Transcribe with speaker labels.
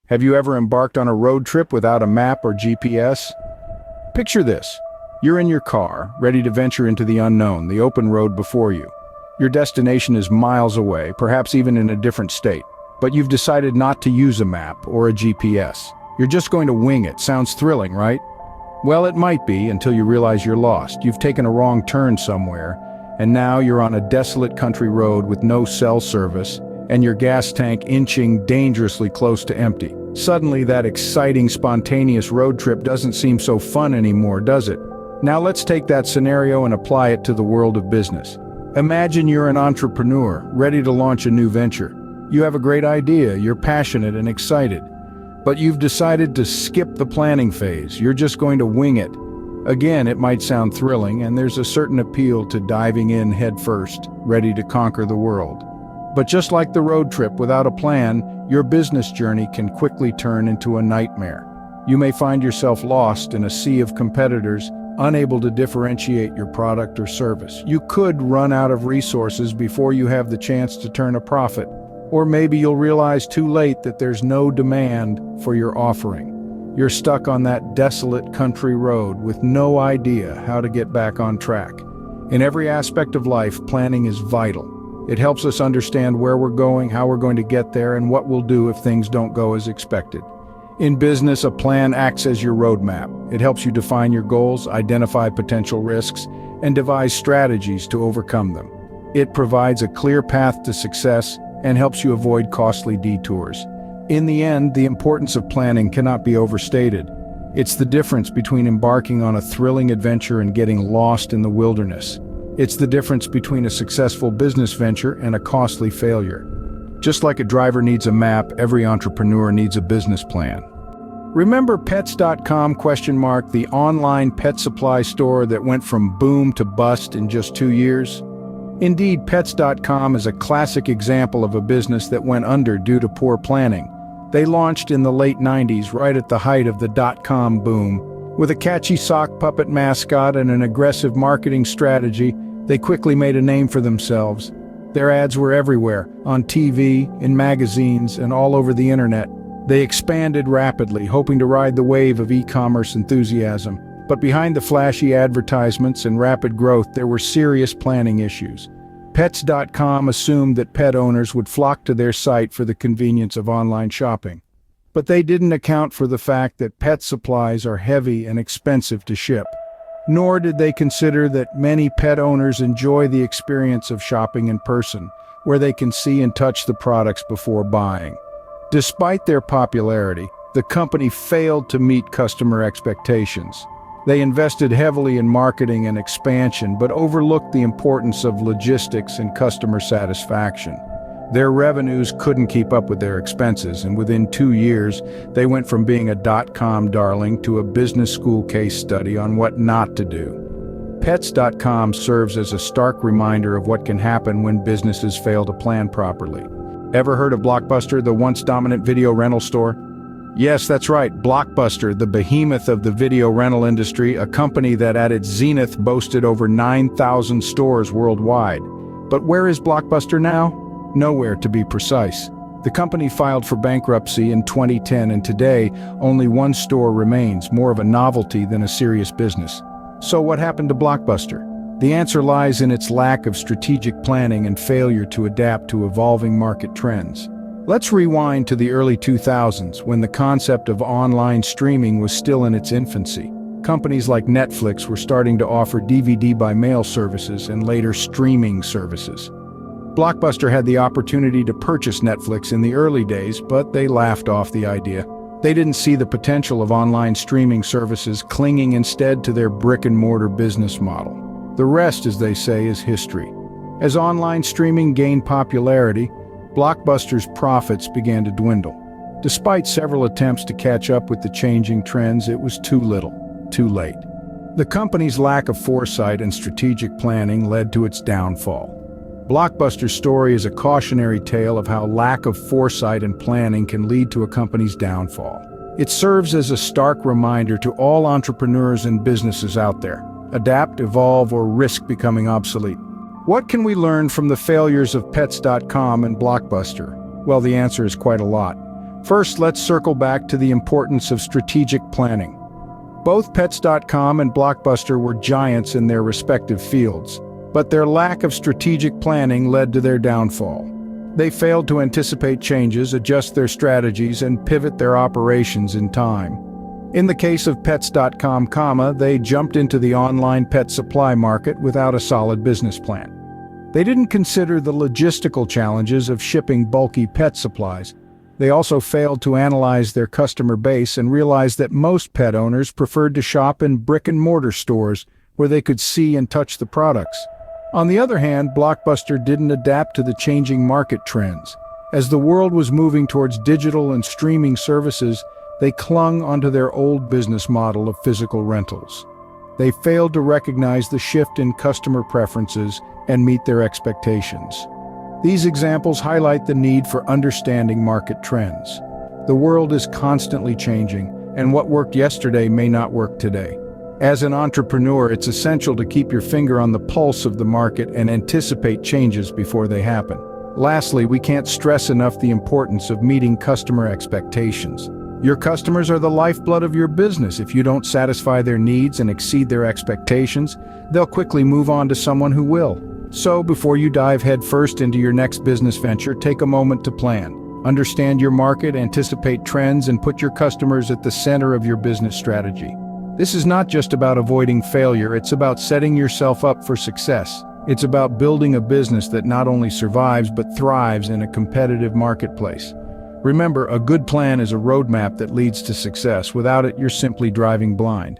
Speaker 1: Have you ever embarked on a road trip without a map or GPS? Picture this. You're in your car, ready to venture into the unknown, the open road before you. Your destination is miles away, perhaps even in a different state. But you've decided not to use a map or a GPS. You're just going to wing it. Sounds thrilling, right? Well, it might be until you realize you're lost. You've taken a wrong turn somewhere, and now you're on a desolate country road with no cell service, and your gas tank inching dangerously close to empty. Suddenly, that exciting, spontaneous road trip doesn't seem so fun anymore, does it? Now let's take that scenario and apply it to the world of business. Imagine you're an entrepreneur, ready to launch a new venture. You have a great idea, you're passionate and excited, but you've decided to skip the planning phase. You're just going to wing it. Again, it might sound thrilling, and there's a certain appeal to diving in head first, ready to conquer the world. But just like the road trip without a plan, your business journey can quickly turn into a nightmare. You may find yourself lost in a sea of competitors, unable to differentiate your product or service. You could run out of resources before you have the chance to turn a profit. Or maybe you'll realize too late that there's no demand for your offering. You're stuck on that desolate country road with no idea how to get back on track. In every aspect of life, planning is vital. It helps us understand where we're going, how we're going to get there, and what we'll do if things don't go as expected. In business, a plan acts as your roadmap. It helps you define your goals, identify potential risks, and devise strategies to overcome them. It provides a clear path to success and helps you avoid costly detours. In the end, the importance of planning cannot be overstated. It's the difference between embarking on a thrilling adventure and getting lost in the wilderness. It's the difference between a successful business venture and a costly failure. Just like a driver needs a map, every entrepreneur needs a business plan. Remember pets.com ? The online pet supply store that went from boom to bust in just 2 years? Indeed, pets.com is a classic example of a business that went under due to poor planning. They launched in the late 90s, right at the height of the .com boom. With a catchy sock puppet mascot and an aggressive marketing strategy, they quickly made a name for themselves. Their ads were everywhere, on TV, in magazines, and all over the internet. They expanded rapidly, hoping to ride the wave of e-commerce enthusiasm. But behind the flashy advertisements and rapid growth, there were serious planning issues. Pets.com assumed that pet owners would flock to their site for the convenience of online shopping. But they didn't account for the fact that pet supplies are heavy and expensive to ship. Nor did they consider that many pet owners enjoy the experience of shopping in person, where they can see and touch the products before buying. Despite their popularity, the company failed to meet customer expectations. They invested heavily in marketing and expansion, but overlooked the importance of logistics and customer satisfaction. Their revenues couldn't keep up with their expenses, and within 2 years, they went from being a .com darling to a business school case study on what not to do. Pets.com serves as a stark reminder of what can happen when businesses fail to plan properly. Ever heard of Blockbuster, the once dominant video rental store? Yes, that's right, Blockbuster, the behemoth of the video rental industry, a company that at its zenith boasted over 9,000 stores worldwide. But where is Blockbuster now? Nowhere, to be precise. The company filed for bankruptcy in 2010, and today only one store remains, more of a novelty than a serious business. So what happened to Blockbuster? The answer lies in its lack of strategic planning and failure to adapt to evolving market trends. Let's rewind to the early 2000s, when the concept of online streaming was still in its infancy. Companies like Netflix were starting to offer DVD by mail services and later streaming services. Blockbuster had the opportunity to purchase Netflix in the early days, but they laughed off the idea. They didn't see the potential of online streaming services, clinging instead to their brick-and-mortar business model. The rest, as they say, is history. As online streaming gained popularity, Blockbuster's profits began to dwindle. Despite several attempts to catch up with the changing trends, it was too little, too late. The company's lack of foresight and strategic planning led to its downfall. Blockbuster's story is a cautionary tale of how lack of foresight and planning can lead to a company's downfall. It serves as a stark reminder to all entrepreneurs and businesses out there. Adapt, evolve, or risk becoming obsolete. What can we learn from the failures of Pets.com and Blockbuster? Well, the answer is quite a lot. First, let's circle back to the importance of strategic planning. Both Pets.com and Blockbuster were giants in their respective fields, but their lack of strategic planning led to their downfall. They failed to anticipate changes, adjust their strategies, and pivot their operations in time. In the case of Pets.com, they jumped into the online pet supply market without a solid business plan. They didn't consider the logistical challenges of shipping bulky pet supplies. They also failed to analyze their customer base and realize that most pet owners preferred to shop in brick-and-mortar stores where they could see and touch the products. On the other hand, Blockbuster didn't adapt to the changing market trends. As the world was moving towards digital and streaming services, they clung onto their old business model of physical rentals. They failed to recognize the shift in customer preferences and meet their expectations. These examples highlight the need for understanding market trends. The world is constantly changing, and what worked yesterday may not work today. As an entrepreneur, it's essential to keep your finger on the pulse of the market and anticipate changes before they happen. Lastly, we can't stress enough the importance of meeting customer expectations. Your customers are the lifeblood of your business. If you don't satisfy their needs and exceed their expectations, they'll quickly move on to someone who will. So, before you dive headfirst into your next business venture, take a moment to plan. Understand your market, anticipate trends, and put your customers at the center of your business strategy. This is not just about avoiding failure, it's about setting yourself up for success. It's about building a business that not only survives but thrives in a competitive marketplace. Remember, a good plan is a roadmap that leads to success. Without it, you're simply driving blind.